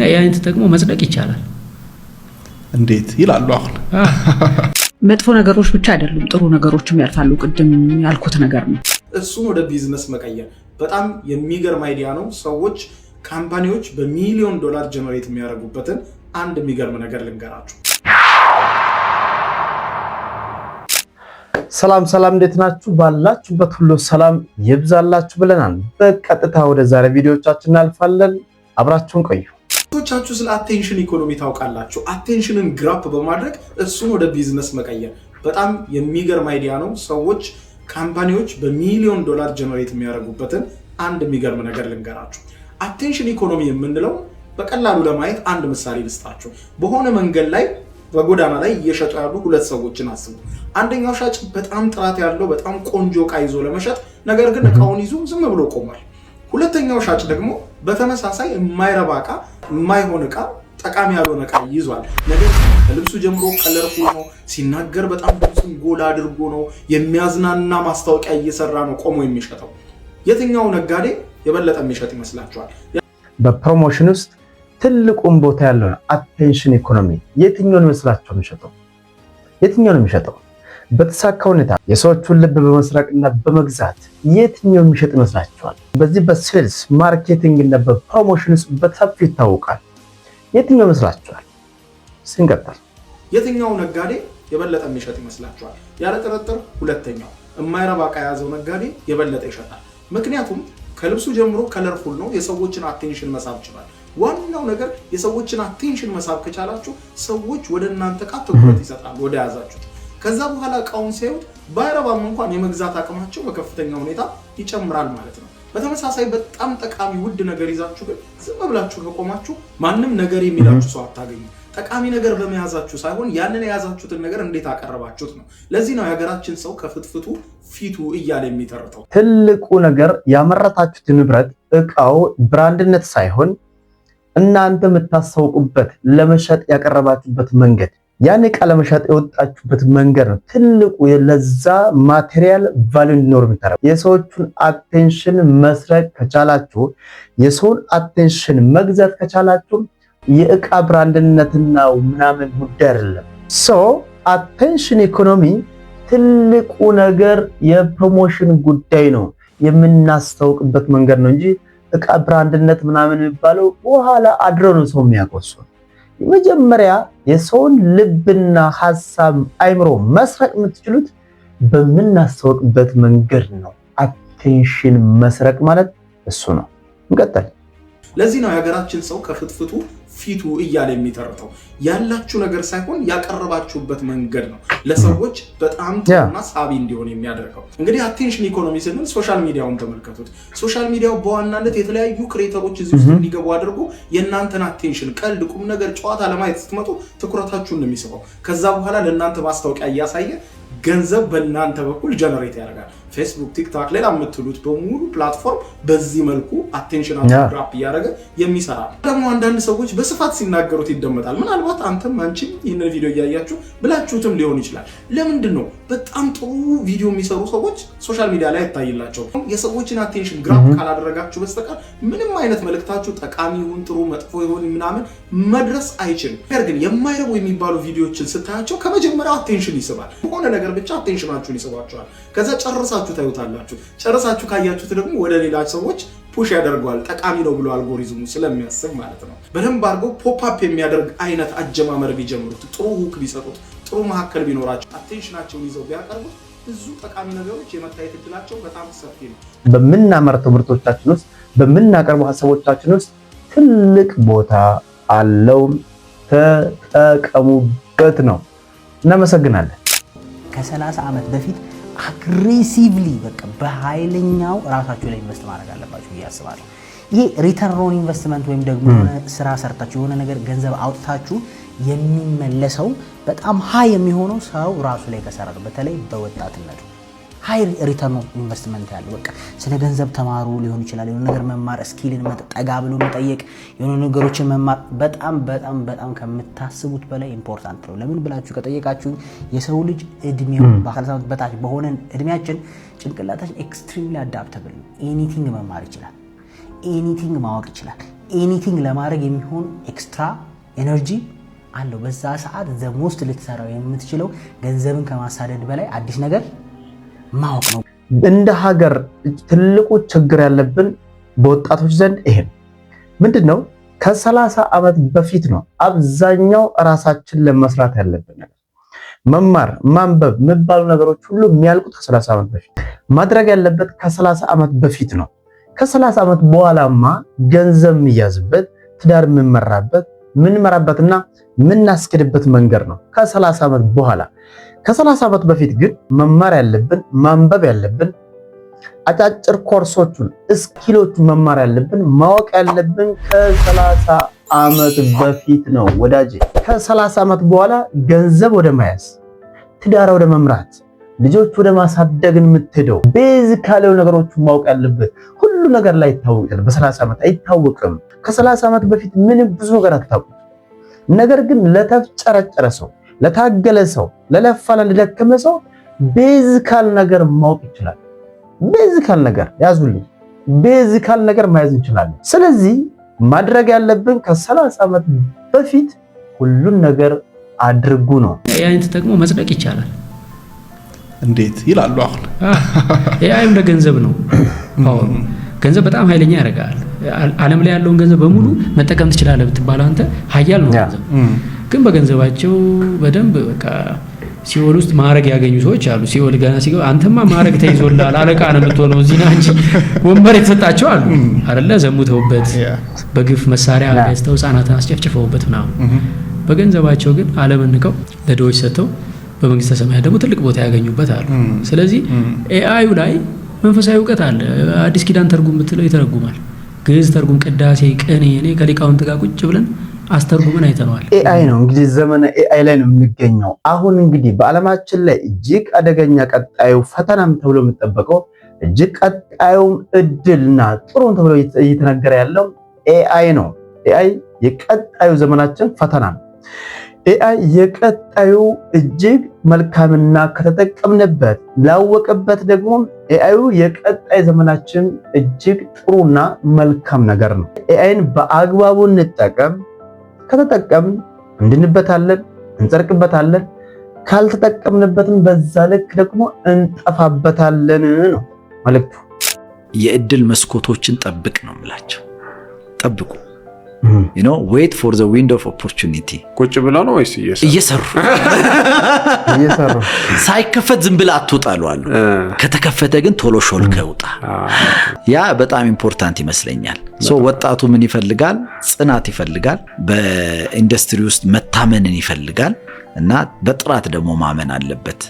ያይን ተጠቅሞ መጽደቅ ይቻላል እንዴት ይላሉ አሁን መጥፎ ነገሮች ብቻ አይደሉም ጥሩ ነገሮችም ያልፋሉ ቅድም ያልኩት ነገር ነው እሱን ወደ ቢዝነስ መቀየር በጣም የሚገርም አይዲያ ነው ሰዎች ካምፓኒዎች በሚሊዮን ዶላር ጀነሬት የሚያደርጉበትን አንድ የሚገርም ነገር ልንገራችሁ ሰላም እንዴት ናችሁ ባላችሁበት ሁሉ ሰላም ይብዛላችሁ ብለናል በቀጥታ ወደ ዛሬ ቪዲዮቻችን እናልፋለን አብራችሁን ቆዩ ቶቻችሁ ስለ አቴንሽን ኢኮኖሚ ታውቃላችሁ አቴንሽንን ግራፕ በማድረግ እሱን ወደ ቢዝነስ መቀየር በጣም የሚገርም አይዲያ ነው ሰዎች ካምፓኒዎች በሚሊዮን ዶላር ጀነሬት የሚያደርጉበትን አንድ የሚገርም ነገር ልንገራችሁ አቴንሽን ኢኮኖሚ የምንለው በቀላሉ ለማየት አንድ ምሳሌ ልስጣችሁ በሆነ መንገድ ላይ በጎዳና ላይ እየሸጡ ያሉ ሁለት ሰዎችን አስቡ አንደኛው ሻጭ በጣም ጥራት ያለው በጣም ቆንጆ ዕቃ ይዞ ለመሸጥ ነገር ግን ዕቃውን ይዞ ዝም ብሎ ቆሟል ሁለተኛው ሻጭ ደግሞ በተመሳሳይ የማይረባ ዕቃ የማይሆን ዕቃ ጠቃሚ ያልሆነ ዕቃ ይዟል ነገር ከልብሱ ጀምሮ ከለርፉል ነው ሲናገር በጣም ድምፁን ጎላ አድርጎ ነው የሚያዝናና ማስታወቂያ እየሰራ ነው ቆሞ የሚሸጠው የትኛው ነጋዴ የበለጠ የሚሸጥ ይመስላችኋል በፕሮሞሽን ውስጥ ትልቁን ቦታ ያለው አቴንሽን ኢኮኖሚ የትኛውን ይመስላችኋል የሚሸጠው በተሳካ ሁኔታ የሰዎችን ልብ በመስረቅና በመግዛት የትኛው የሚሸጥ ይመስላችኋል በዚህ በሴልስ ማርኬቲንግ እና በፕሮሞሽን ውስጥ በሰፊው ይታወቃል የትኛው ይመስላችኋል ስንቀጥል የትኛው ነጋዴ የበለጠ የሚሸጥ ይመስላችኋል ያለ ጥርጥር ሁለተኛው የማይረባ ዕቃ የያዘው ነጋዴ የበለጠ ይሸጣል ምክንያቱም ከልብሱ ጀምሮ ከለርፉል ነው የሰዎችን አቴንሽን መሳብ ይችላል ዋናው ነገር የሰዎችን አቴንሽን መሳብ ከቻላችሁ ሰዎች ወደ እናንተ ትኩረት ይሰጣሉ ወደ ያዛችሁት ከዛ በኋላ ዕቃውን ሲያዩት ባይረባም እንኳን የመግዛት አቅማቸው በከፍተኛ ሁኔታ ይጨምራል ማለት ነው በተመሳሳይ በጣም ጠቃሚ ውድ ነገር ይዛችሁ ግን ዝም ብላችሁ ከቆማችሁ ማንንም ነገር የሚላችሁ ሰው አታገኙ ጠቃሚ ነገር በመያዛችሁ ሳይሆን ያንን የያዛችሁትን ነገር እንዴት አቀረባችሁት ነው ለዚህ ነው የሀገራችን ሰው ከፍትፍቱ ፊቱ እያለ የሚተርተው ትልቁ ነገር ያመረታችሁት ንብረት ዕቃው ብራንድነት ሳይሆን እናንተ የምታሳውቁበት ለመሸጥ ያቀረባችሁበት መንገድ ያን ዕቃ ለመሸጥ የወጣችሁበት መንገድ ነው ትልቁ ለዛ ማቴሪያል ቫልዩ እንዲኖር የምታረጉ የሰዎችን አቴንሽን መስረቅ ከቻላችሁ የሰውን አቴንሽን መግዛት ከቻላችሁ የዕቃ ብራንድነትና ምናምን ጉዳይ አይደለም አቴንሽን ኢኮኖሚ ትልቁ ነገር የፕሮሞሽን ጉዳይ ነው የምናስተዋውቅበት መንገድ ነው እንጂ ዕቃ ብራንድነት ምናምን የሚባለው በኋላ አድሮ ነው ሰው የሚያቆሰው የመጀመሪያ የሰውን ልብና ሐሳብ አይምሮ መስረቅ የምትችሉት በመናስተዋውቅበት መንገድ ነው አቴንሽን መስረቅ ማለት እሱ ነው እንቀጥል ለዚህ ነው የሀገራችን ሰው ከፍትፍቱ ፊቱ እያለ የሚተርተው ያላችሁ ነገር ሳይሆን ያቀረባችሁበት መንገድ ነው ለሰዎች በጣም ጥሩና ሳቢ እንዲሆን የሚያደርገው እንግዲህ አቴንሽን ኢኮኖሚ ስንል ሶሻል ሚዲያውን ተመልከቱት ሶሻል ሚዲያው በዋናነት የተለያዩ ክሬተሮች እዚህ ውስጥ እንዲገቡ አድርጎ የእናንተን አቴንሽን ቀልድ ቁም ነገር ጨዋታ ለማየት ስትመጡ ትኩረታችሁን ነው የሚስበው ከዛ በኋላ ለእናንተ ማስታወቂያ እያሳየ ገንዘብ በእናንተ በኩል ጀነሬት ያደርጋል ፌስቡክ ቲክቶክ ሌላ የምትሉት በሙሉ ፕላትፎርም በዚህ መልኩ አቴንሽናችሁ ግራፕ ያደረገ የሚሰራ ደግሞ አንዳንድ ሰዎች በስፋት ሲናገሩት ይደመጣል ምናልባት አንተም አንቺም ይሄንን ቪዲዮ ያያያችሁ ብላችሁትም ሊሆን ይችላል ለምንድን ነው በጣም ጥሩ ቪዲዮ የሚሰሩ ሰዎች ሶሻል ሚዲያ ላይ አይታይላቸው የሰዎችን አቴንሽን ግራፕ ካላደረጋችሁ በስተቀር ምንም አይነት መልእክታችሁ ጠቃሚ ይሁን ጥሩ መጥፎ ይሁን ምናምን መድረስ አይችልም ነገር ግን የማይረቡ የሚባሉ ቪዲዮዎችን ስታያቸው ከመጀመሪያው አቴንሽን ይስባል ሆነ ነገር ብቻ አቴንሽናችሁን ይስባችኋል ከዛ ጨርሳችሁ ታዩታላችሁ ጨርሳችሁ ካያችሁት ደግሞ ወደ ሌላ ሰዎች ፑሽ ያደርጋል ጠቃሚ ነው ብሎ አልጎሪዝሙ ስለሚያስብ ማለት ነው በደንብ አድርጎ ፖፕ አፕ የሚያደርግ አይነት አጀማመር ቢጀምሩት ጥሩ ሁክ ቢሰጡት ጥሩ መሐከል ቢኖራቸው አቴንሽናቸውን ይዘው ቢያቀርቡት ብዙ ጠቃሚ ነገሮች የመታየት እድላቸው በጣም ሰፊ ነው በመናመርተው ምርቶቻችን ውስጥ በመናቀርበው ሐሳቦቻችን ውስጥ ትልቅ ቦታ አለው ተጠቀሙበት ነው እናመሰግናለን ከ30 ዓመት በፊት አግሬሲቭሊ በቃ በኃይለኛው ራሳችሁ ላይ ኢንቨስት ማድረግ አለባችሁ ያስባሉ ይሄ ሪተርን ኦን ኢንቨስትመንት ወይም ደግሞ ስራ ሰርታችሁ የሆነ ነገር ገንዘብ አውጥታችሁ የሚመለሰው በጣም ሃይ የሚሆነው ሰው ራሱ ላይ ከሰራ ነው በተለይ በወጣትነት ሃይ ሪተርን ኦን ኢንቨስትመንት ያለው በቃ ስለ ገንዘብ ተማሩ ሊሆን ይችላል የሆነ ነገር መማር ስኪልን መጠጋ ብሎ መጠየቅ የሆነ ነገሮችን መማር በጣም ከምታስቡት በላይ ኢምፖርታንት ነው ለምን ብላችሁ ከጠየቃችሁ የሰው ልጅ እድሜው በ30 በታች በሆነ እድሜያችን ጭንቅላታችን ኤክስትሪምሊ አዳፕተብል ነው ኤኒቲንግ መማር ይችላል ኤኒቲንግ ማወቅ ይችላል ኤኒቲንግ ለማድረግ የሚሆን ኤክስትራ ኤነርጂ አለው። በዛ ሰዓት ዘ ሞስት ልትሰራው የምትችለው ገንዘብን ከማሳደድ በላይ አዲስ ነገር ማወቅ ነው። እንደ ሀገር ትልቁ ችግር ያለብን በወጣቶች ዘንድ ይሄ ምንድነው? ከ30 ዓመት በፊት ነው አብዛኛው ራሳችን ለመስራት ያለብን ነገር መማር ማንበብ የሚባሉ ነገሮች ሁሉ የሚያልቁት ከ30 ዓመት በፊት ማድረግ ያለበት ከ30 ዓመት በፊት ነው። ከ30 ዓመት በኋላማ ገንዘብ የሚያዝበት ትዳር የምንመራበት ምንመራበትና ምናስከድበት መንገድ ነው ከ30 ዓመት በኋላ። ከ30 ዓመት በፊት ግን መማር ያለብን ማንበብ ያለብን አጫጭር ኮርሶቹን ስኪሎቹን መማር ያለብን ማወቅ ያለብን ከ30 ዓመት በፊት ነው ወዳጄ። ከ30 ዓመት በኋላ ገንዘብ ወደ መያዝ ትዳር ወደ መምራት ልጆች ወደ ማሳደግ የምትሄደው ቤዚካሊ ነገሮችን ማወቅ ያለብን ሁሉ ነገር ላይ ይታወቃል። በ30 ዓመት አይታወቅም። ከ30 ዓመት በፊት ምንም ብዙ ነገር አታውቁም። ነገር ግን ለተፍጨረጨረ ሰው ለታገለ ሰው ለለፋ ለደከመ ሰው ቤዚካል ነገር ማወቅ ይችላል። ቤዚካል ነገር ያዙልኝ፣ ቤዚካል ነገር ማየት እንችላለን። ስለዚህ ማድረግ ያለብን ከ30 ዓመት በፊት ሁሉን ነገር አድርጉ ነው። ኤአይን ተጠቅሞ መጽደቅ ይቻላል። እንዴት ይላሉ አሁን። ኤአይ እንደ ገንዘብ ነው። ገንዘብ በጣም ኃይለኛ ያደርጋል። ዓለም ላይ ያለውን ገንዘብ በሙሉ መጠቀም ትችላለህ ብትባል አንተ ኃያል ነው ገንዘብ። ግን በገንዘባቸው በደንብ በቃ ሲኦል ውስጥ ማዕረግ ያገኙ ሰዎች አሉ። ሲኦል ገና ሲገባ አንተማ ማዕረግ ተይዞልሃል አለቃ ነው የምትሆነው እዚህ ና እንጂ ወንበር የተሰጣቸው አሉ አይደለ? ዘሙተውበት በግፍ መሳሪያ ገዝተው ህፃናትን አስጨፍጭፈውበት ምናምን በገንዘባቸው ግን ዓለምን ንቀው ለድሆች ሰጥተው በመንግስተ ሰማያት ደግሞ ትልቅ ቦታ ያገኙበት አሉ። ስለዚህ ኤአዩ ላይ መንፈሳዊ እውቀት አለ። አዲስ ኪዳን ተርጉም ብትለው ይተረጉማል። ግዕዝ ተርጉም፣ ቅዳሴ፣ ቅኔ እኔ ከሊቃውንት ጋር ቁጭ ብለን አስተርጉመን አይተነዋል። ኤአይ ነው እንግዲህ ዘመነ ኤአይ ላይ ነው የምንገኘው። አሁን እንግዲህ በዓለማችን ላይ እጅግ አደገኛ ቀጣዩ ፈተናም ተብሎ የሚጠበቀው እጅግ ቀጣዩም እድልና ጥሩም ተብሎ እየተነገረ ያለው ኤአይ ነው። ኤአይ የቀጣዩ ዘመናችን ፈተና ነው። ኤአይ የቀጣዩ እጅግ መልካምና ከተጠቀምንበት ላወቀበት ደግሞ ኤአዩ የቀጣይ ዘመናችን እጅግ ጥሩና መልካም ነገር ነው። ኤአይን በአግባቡ እንጠቀም። ከተጠቀምን እንድንበታለን፣ እንጸድቅበታለን። ካልተጠቀምንበትም በዛ ልክ ደግሞ እንጠፋበታለን ነው መልእክቱ። የእድል መስኮቶችን ጠብቅ ነው የምላቸው። ጠብቁ። wait for the window of opportunity። ቁጭ ብለው ነው ወይስ እየሰሩ ሳይከፈት ዝም ብለህ አትውጣሉ አሉ። ከተከፈተ ግን ቶሎ ሾልከህ ውጣ። ያ በጣም ኢምፖርታንት ይመስለኛል። ወጣቱ ምን ይፈልጋል? ጽናት ይፈልጋል። በኢንዱስትሪ ውስጥ መታመንን ይፈልጋል እና በጥራት ደግሞ ማመን አለበት።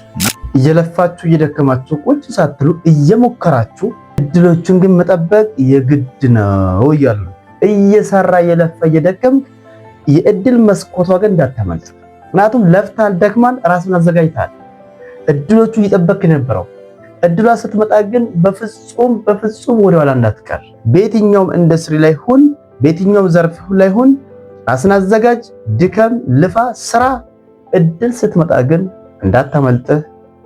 እየለፋችሁ እየደከማችሁ ቁጭ ሳትሉ እየሞከራችሁ እድሎችን ግን መጠበቅ የግድ ነው እያሉ እየሰራ እየለፋ እየደከም የእድል መስኮቷ ግን እንዳታመልጥ። ምክንያቱም ለፍታል፣ ደክማል፣ ራስን አዘጋጅታል። እድሎቹ እየጠበክ ነበረው። እድሏ ስትመጣ ግን በፍጹም ወደ ኋላ እንዳትቀር። በየትኛውም ኢንዱስትሪ ላይ ሁን፣ በየትኛውም ዘርፍ ላይ ሁን፣ ራስን አዘጋጅ፣ ድከም፣ ልፋ፣ ስራ። እድል ስትመጣ ግን እንዳታመልጥህ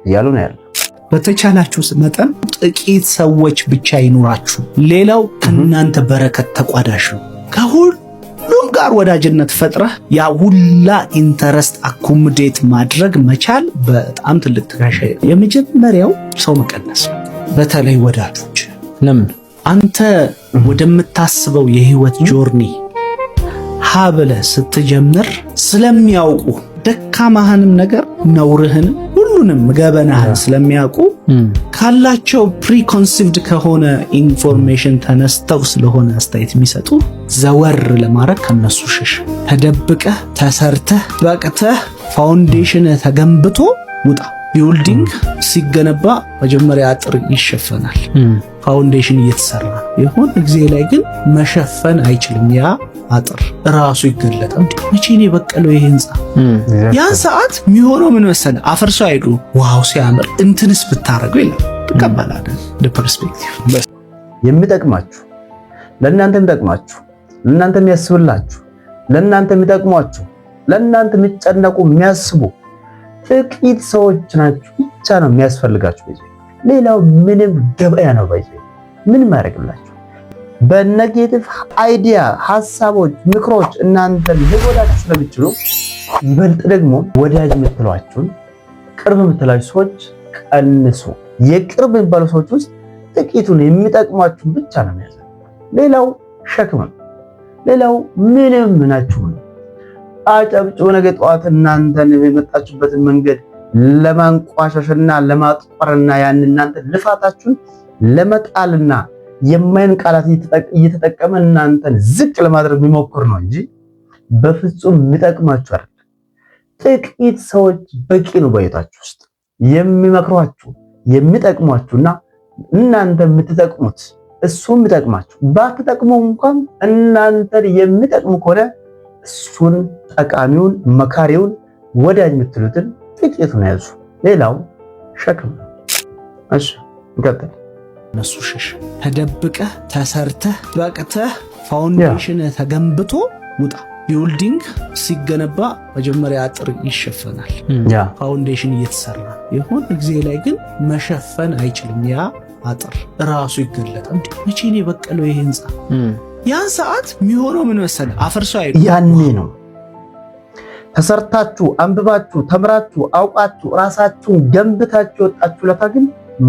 እያሉ ነው ያለው። በተቻላችሁ መጠን ጥቂት ሰዎች ብቻ ይኑራችሁ፣ ሌላው ከእናንተ በረከት ተቋዳሽ ነው። ከሁሉም ጋር ወዳጅነት ፈጥረህ ያ ሁላ ኢንተረስት አኮሞዴት ማድረግ መቻል በጣም ትልቅ ትጋሻ። የመጀመሪያው ሰው መቀነስ፣ በተለይ ወዳጆች። ለምን አንተ ወደምታስበው የህይወት ጆርኒ ሀብለህ ስትጀምር ስለሚያውቁ ደካማህንም ነገር ነውርህን ሁሉንም ገበናህን ስለሚያውቁ ካላቸው ፕሪኮንሲቭድ ከሆነ ኢንፎርሜሽን ተነስተው ስለሆነ አስተያየት የሚሰጡ ዘወር ለማድረግ ከነሱ ሽሽ። ተደብቀህ ተሰርተህ በቅተህ ፋውንዴሽን ተገንብቶ ውጣ። ቢልዲንግ ሲገነባ መጀመሪያ አጥር ይሸፈናል። ፋውንዴሽን እየተሰራ የሆነ ጊዜ ላይ ግን መሸፈን አይችልም። ያ አጥር ራሱ ይገለጣል። መቼ ነው የበቀለው ይሄ ህንጻ? ያን ሰዓት የሚሆነው ምን መሰለህ? አፈርሶ አይዱ ዋው ሲያምር እንትንስ ብታረገው ይላል። ተቀበላለን ለፐርስፔክቲቭ የሚጠቅማችሁ ለእናንተ የሚጠቅማችሁ ለእናንተ የሚያስብላችሁ ለእናንተ የሚጠቅሟችሁ ለእናንተ የሚጨነቁ የሚያስቡ ጥቂት ሰዎች ናችሁ ብቻ ነው የሚያስፈልጋችሁ። ሌላው ምንም ገበያ ነው። ምንም ያደርግላችሁ በኔጌቲቭ አይዲያ ሐሳቦች፣ ምክሮች እናንተን ሊጎዳችሁ ስለሚችሉ ይበልጥ ደግሞ ወዳጅ የምትሏችሁን ቅርብ የምትሏችሁ ሰዎች ቀንሱ። የቅርብ የሚባሉ ሰዎች ውስጥ ጥቂቱን የሚጠቅሟችሁን ብቻ ነው የሚያዘ። ሌላው ሸክም ነው። ሌላው ምንም ናችሁ ነው። አጨብጭቦ ነገ ጠዋት እናንተን የመጣችሁበትን መንገድ ለማንቋሻሽና ለማጥቆርና ያን እናንተ ልፋታችሁን ለመጣልና የማይን ቃላት እየተጠቀመ እናንተን ዝቅ ለማድረግ የሚሞክር ነው እንጂ በፍጹም የሚጠቅማችሁ አይደለም። ጥቂት ሰዎች በቂ ነው በሕይወታችሁ ውስጥ የሚመክሯችሁ የሚጠቅሟችሁና እናንተ የምትጠቅሙት እሱ የሚጠቅማችሁ። ባትጠቅሙ እንኳን እናንተን የሚጠቅሙ ከሆነ እሱን ጠቃሚውን መካሪውን ወዳጅ የምትሉትን ጥቂቱን ያዙ። ሌላው ሸክም ነው። እሺ እንቀጥል። እነሱ ሸሽ ተደብቀህ ተሰርተህ በቅተህ ፋውንዴሽን ተገንብቶ ውጣ። ቢልዲንግ ሲገነባ መጀመሪያ አጥር ይሸፈናል። ፋውንዴሽን እየተሰራ የሆነ ጊዜ ላይ ግን መሸፈን አይችልም። ያ አጥር ራሱ ይገለጣል። መቼ ነው የበቀለው ይሄ ህንፃ? ያን ሰዓት የሚሆነው ምን መሰለህ? አፈርሶ አይደል? ያኔ ነው ተሰርታችሁ አንብባችሁ ተምራችሁ አውቃችሁ ራሳችሁን ገንብታችሁ ወጣችሁ ለታ ግን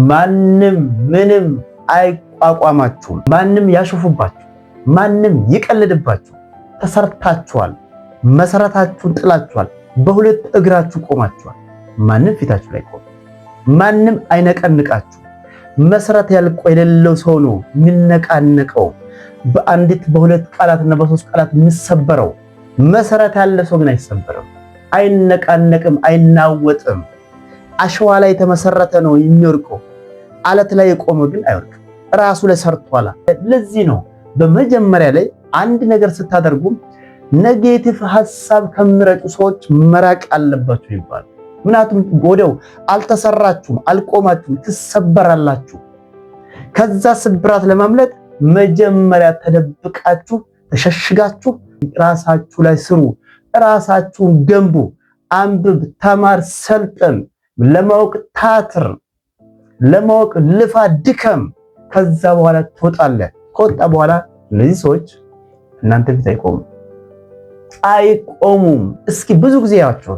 ማንም ምንም አይቋቋማችሁም። ማንም ያሾፉባችሁ፣ ማንም ይቀልድባችሁ። ተሰርታችኋል። መሰረታችሁን ጥላችኋል። በሁለት እግራችሁ ቆማችኋል። ማንም ፊታችሁ ላይ ቆም፣ ማንም አይነቀንቃችሁ። መሰረት ያልቆ የሌለው ሰው ነው የሚነቃነቀው። በአንዲት በሁለት ቃላትና በሶስት ቃላት የሚሰበረው። መሰረት ያለ ሰው ግን አይሰበርም፣ አይነቃነቅም፣ አይናወጥም። አሸዋ ላይ የተመሰረተ ነው የሚወርቀው። አለት ላይ የቆመ ግን አይወርቅም። ራሱ ላይ ሰርቷል። ለዚህ ነው በመጀመሪያ ላይ አንድ ነገር ስታደርጉ ኔጌቲቭ ሐሳብ ከሚረጩ ሰዎች መራቅ አለባችሁ ይባላል። ምክንያቱም ወዲያው አልተሰራችሁም፣ አልቆማችሁም፣ ትሰበራላችሁ። ከዛ ስብራት ለማምለጥ መጀመሪያ ተደብቃችሁ ተሸሽጋችሁ ራሳችሁ ላይ ስሩ። ራሳችሁን ገንቡ። አንብብ፣ ተማር፣ ሰልጥን። ለማወቅ ታትር፣ ለማወቅ ልፋ፣ ድከም። ከዛ በኋላ ትወጣለህ። ከወጣ በኋላ እነዚህ ሰዎች እናንተ ፊት አይቆሙም። እስኪ ብዙ ጊዜ ያቸው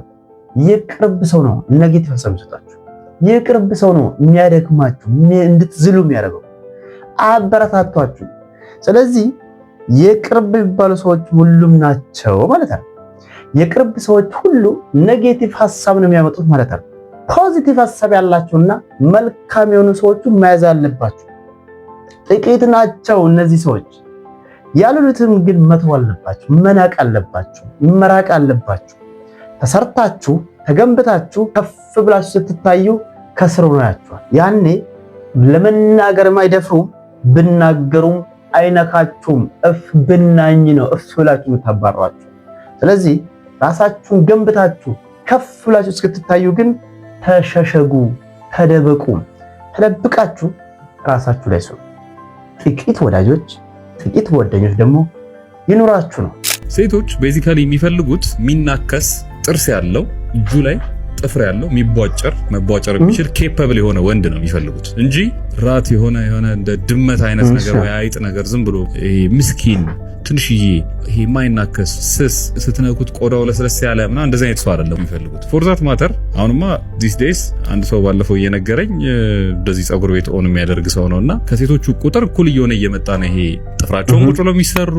የቅርብ ሰው ነው ኔጌቲቭ ሐሳብ ይሰጣችሁ። የቅርብ ሰው ነው የሚያደክማችሁ፣ እንድትዝሉ የሚያደርገው፣ አበረታቷችሁ። ስለዚህ የቅርብ የሚባሉ ሰዎች ሁሉም ናቸው ማለት ነው። የቅርብ ሰዎች ሁሉ ኔጌቲቭ ሐሳብ ነው የሚያመጡት ማለት ነው። ፖዚቲቭ ሐሳብ ያላቸውና መልካም የሆኑ ሰዎችን መያዝ አለባችሁ። ጥቂት ናቸው እነዚህ ሰዎች። ያሉትም ግን መተው አለባችሁ፣ መናቅ አለባችሁ፣ መራቅ አለባችሁ። ተሰርታችሁ ተገንብታችሁ ከፍ ብላችሁ ስትታዩ ከስር ሆናችኋል። ያኔ ለመናገርም አይደፍሩም፣ ብናገሩም አይነካችሁም። እፍ ብናኝ ነው እፍ ብላችሁ የምታባሯቸው። ስለዚህ ራሳችሁን ገንብታችሁ ከፍ ብላችሁ እስክትታዩ ግን ተሸሸጉ፣ ተደበቁ። ተደብቃችሁ ራሳችሁ ላይ ስሩ። ጥቂት ወዳጆች፣ ጥቂት ጓደኞች ደግሞ ይኑራችሁ ነው። ሴቶች ቤዚካሊ የሚፈልጉት የሚናከስ ጥርስ ያለው እጁ ላይ ጥፍር ያለው መቧጨር የሚችል ኬፐብል የሆነ ወንድ ነው የሚፈልጉት እንጂ ራት የሆነ እንደ ድመት አይነት ነገር ወይ አይጥ ነገር ዝም ብሎ ምስኪን ትንሽዬ ይሄ ማይናከስ ስስ ስትነኩት ቆዳው ለስለስ ያለ ምናምን እንደዚህ አይነት ሰው አይደለም የሚፈልጉት። ፎር ዛት ማተር አሁንማ ዲስ ዴይስ አንድ ሰው ባለፈው እየነገረኝ እንደዚህ ፀጉር ቤት ኦን የሚያደርግ ሰው ነውና ከሴቶቹ ቁጥር እኩል እየሆነ እየመጣ ነው። ይሄ ጥፍራቸውን ቁጭ ብለው የሚሰሩ፣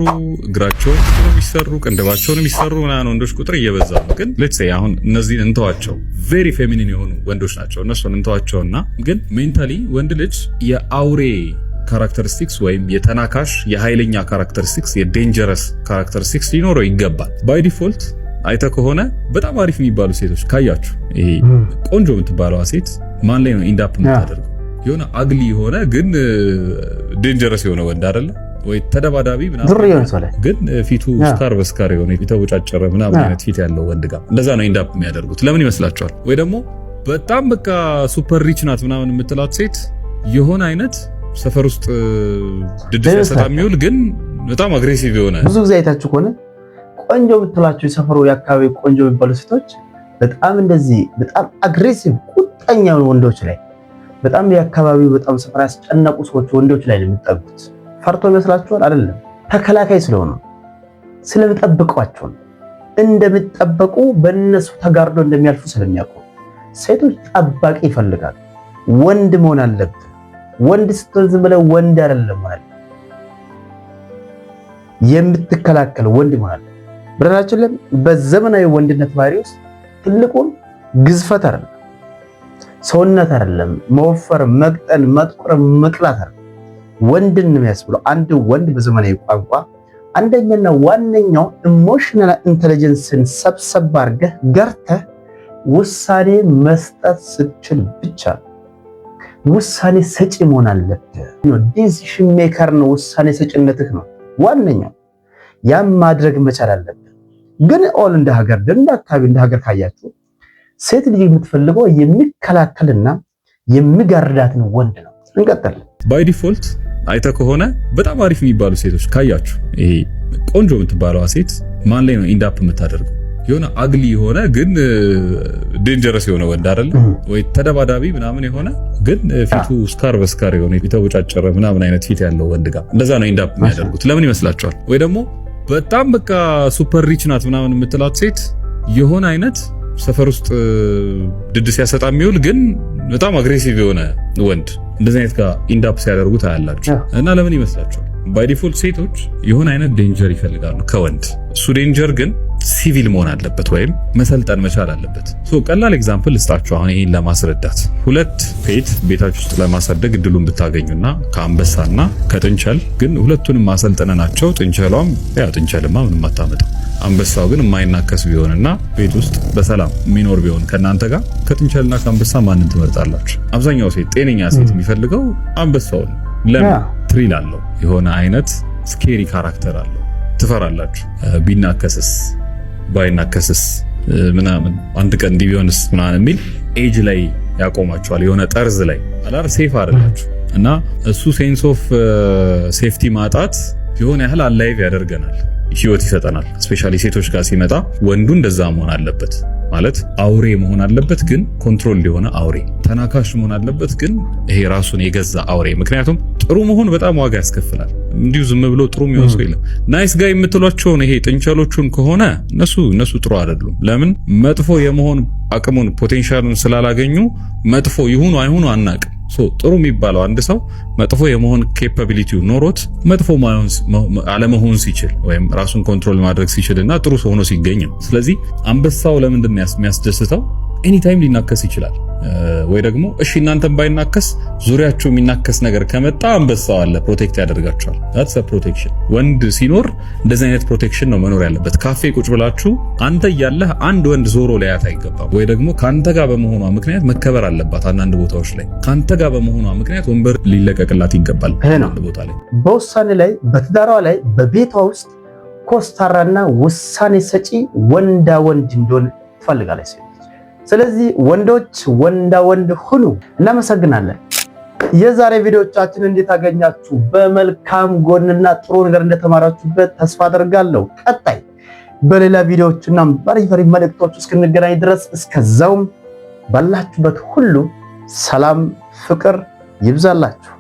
እግራቸውን ቁጭ ብለው የሚሰሩ፣ ቅንድባቸውን የሚሰሩ ምናምን ወንዶች ቁጥር እየበዛ ነው። ግን ሌትስ ሴይ አሁን እነዚህን እንተዋቸው፣ ቬሪ ፌሚኒን የሆኑ ወንዶች ናቸው። እነሱን እንተዋቸውና ግን ሜንታሊ ወንድ ልጅ የአውሬ ካራክተሪስቲክስ ወይም የተናካሽ የኃይለኛ ካራክተሪስቲክስ የዴንጀረስ ካራክተሪስቲክስ ሊኖረው ይገባል። ባይ ዲፎልት አይተ ከሆነ በጣም አሪፍ የሚባሉ ሴቶች ካያችሁ ይሄ ቆንጆ የምትባለዋ ሴት ማን ላይ ነው ኢንዳፕ የምታደርገው? የሆነ አግሊ የሆነ ግን ዴንጀረስ የሆነ ወንድ አይደለ ወይ ተደባዳቢ ምናምን ግን ፊቱ ስካር በስካር የሆነ የተቦጫጨረ ምናምን አይነት ፊት ያለው ወንድ ጋር እንደዛ ነው ኢንዳፕ የሚያደርጉት። ለምን ይመስላችኋል? ወይ ደግሞ በጣም በቃ ሱፐር ሪች ናት ምናምን የምትላት ሴት የሆነ አይነት ሰፈር ውስጥ ድድስ ያሰጣ የሚውል ግን በጣም አግሬሲቭ የሆነ ብዙ ጊዜ አይታችሁ ከሆነ ቆንጆ የምትላቸው የሰፈሩ የአካባቢ ቆንጆ የሚባሉ ሴቶች በጣም እንደዚህ በጣም አግሬሲቭ ቁጣኛ ወንዶች ላይ በጣም የአካባቢው በጣም ሰፈር ያስጨነቁ ሰዎች ወንዶች ላይ ነው የሚጠጉት። ፈርቶ ይመስላችኋል? አይደለም። ተከላካይ ስለሆነ ስለሚጠብቋቸው ነው። እንደሚጠበቁ በእነሱ ተጋርዶ እንደሚያልፉ ስለሚያውቁ ሴቶች ጠባቂ ይፈልጋሉ። ወንድ መሆን አለበት። ወንድ ስትሆን ዝም ብለህ ወንድ አይደለም ማለት የምትከላከል ወንድ መሆን አለበት። ብራችን ላይ በዘመናዊ ወንድነት ባህሪ ውስጥ ትልቁን ግዝፈት አይደለም፣ ሰውነት አይደለም፣ መወፈር፣ መቅጠን፣ መጥቆር፣ መቅላት አይደለም። ወንድን ነው የሚያስብለው። አንድ ወንድ በዘመናዊ ቋንቋ አንደኛና ዋነኛው ኢሞሽናል ኢንተለጀንስን ሰብሰብ አድርገህ ገርተህ ውሳኔ መስጠት ስትችል ብቻ ውሳኔ ሰጪ መሆን አለብህ። ዲሲሽን ሜከር ነው። ውሳኔ ሰጪነትህ ነው ዋነኛው። ያም ማድረግ መቻል አለብህ። ግን ኦል እንደ ሀገር እንደ አካባቢ እንደ ሀገር ካያችሁ ሴት ልጅ የምትፈልገው የሚከላከልና የሚጋርዳትን ወንድ ነው። እንቀጥል። ባይ ዲፎልት አይተ ከሆነ በጣም አሪፍ የሚባሉ ሴቶች ካያችሁ ይሄ ቆንጆ የምትባለዋ ሴት ማን ላይ ነው ኢንዳፕ የምታደርገው? የሆነ አግሊ የሆነ ግን ዴንጀረስ የሆነ ወንድ አይደለ ወይ? ተደባዳቢ ምናምን የሆነ ግን ፊቱ ስካር በስካር የሆነ የተወጫጨረ ምናምን አይነት ፊት ያለው ወንድ ጋር እንደዛ ነው ኢንዳፕ የሚያደርጉት። ለምን ይመስላችኋል? ወይ ደግሞ በጣም በቃ ሱፐር ሪች ናት ምናምን የምትላት ሴት የሆነ አይነት ሰፈር ውስጥ ድድ ሲያሰጣ የሚውል ግን በጣም አግሬሲቭ የሆነ ወንድ እንደዚህ አይነት ጋር ኢንዳፕ ሲያደርጉ ታያላችሁ። እና ለምን ይመስላችኋል? ባይ ዲፎልት ሴቶች የሆነ አይነት ዴንጀር ይፈልጋሉ ከወንድ። እሱ ዴንጀር ግን ሲቪል መሆን አለበት ወይም መሰልጠን መቻል አለበት። ቀላል ኤግዛምፕል ልስጣችሁ አሁን ይህን ለማስረዳት። ሁለት ፔት ቤታችሁ ውስጥ ለማሳደግ እድሉን ብታገኙና ከአንበሳና ከጥንቸል ግን ሁለቱንም ማሰልጠነናቸው ጥንቸሏም ጥንቸልማ ምንም አታመጣው፣ አንበሳው ግን የማይናከስ ቢሆንና ቤት ውስጥ በሰላም የሚኖር ቢሆን ከእናንተ ጋር ከጥንቸልና ከአንበሳ ማንን ትመርጣላችሁ? አብዛኛው ሴት ጤነኛ ሴት የሚፈልገው አንበሳውን። ለምን? ትሪል አለው፣ የሆነ አይነት ስኬሪ ካራክተር አለው። ትፈራላችሁ። ቢናከስስ ባይናከስስ ምናምን አንድ ቀን እንዲህ ቢሆንስ ምናምን የሚል ኤጅ ላይ ያቆማችኋል። የሆነ ጠርዝ ላይ አላር ሴፍ አይደላችሁ እና እሱ ሴንስ ኦፍ ሴፍቲ ማጣት የሆነ ያህል አላይቭ ያደርገናል፣ ህይወት ይሰጠናል። ስፔሻሊ ሴቶች ጋር ሲመጣ ወንዱ እንደዛ መሆን አለበት ማለት አውሬ መሆን አለበት፣ ግን ኮንትሮል የሆነ አውሬ። ተናካሽ መሆን አለበት፣ ግን ይሄ ራሱን የገዛ አውሬ። ምክንያቱም ጥሩ መሆን በጣም ዋጋ ያስከፍላል። እንዲሁ ዝም ብሎ ጥሩ የሚሆን ሰው የለም። ናይስ ጋይ የምትሏቸውን ይሄ ጥንቸሎቹን ከሆነ እነሱ ጥሩ አይደሉም። ለምን? መጥፎ የመሆን አቅሙን ፖቴንሻሉን ስላላገኙ መጥፎ ይሁኑ አይሁኑ አናቅም። ጥሩ የሚባለው አንድ ሰው መጥፎ የመሆን ኬፓቢሊቲው ኖሮት መጥፎ አለመሆን ሲችል ወይም ራሱን ኮንትሮል ማድረግ ሲችልና ጥሩ ሰው ሆኖ ሲገኝ ነው። ስለዚህ አንበሳው ለምንድን ነው የሚያስደስተው? ኤኒታይም ሊናከስ ይችላል። ወይ ደግሞ እሺ እናንተም ባይናከስ ዙሪያችሁ የሚናከስ ነገር ከመጣ አንበሳው አለ፣ ፕሮቴክት ያደርጋቸዋል። that's a protection። ወንድ ሲኖር እንደዚህ አይነት ፕሮቴክሽን ነው መኖር ያለበት። ካፌ ቁጭ ብላችሁ አንተ እያለህ አንድ ወንድ ዞሮ ሊያት አይገባም። ወይ ደግሞ ካንተ ጋር በመሆኗ ምክንያት መከበር አለባት። አንዳንድ ቦታዎች ላይ ካንተ ጋር በመሆኗ ምክንያት ወንበር ሊለቀቅላት ይገባል። አንድ ቦታ ላይ በውሳኔ ላይ በትዳሯ ላይ በቤቷ ውስጥ ኮስታራና ውሳኔ ሰጪ ወንዳ ወንድ እንደሆነ ትፈልጋለች። ስለዚህ ወንዶች ወንዳ ወንድ ሁኑ። እናመሰግናለን። የዛሬ ቪዲዮቻችን እንዴት አገኛችሁ? በመልካም ጎንና ጥሩ ነገር እንደተማራችሁበት ተስፋ አደርጋለሁ። ቀጣይ በሌላ ቪዲዮዎችና በሪፈሪ መልእክቶች እስክንገናኝ ድረስ እስከዛውም ባላችሁበት ሁሉ ሰላም፣ ፍቅር ይብዛላችሁ።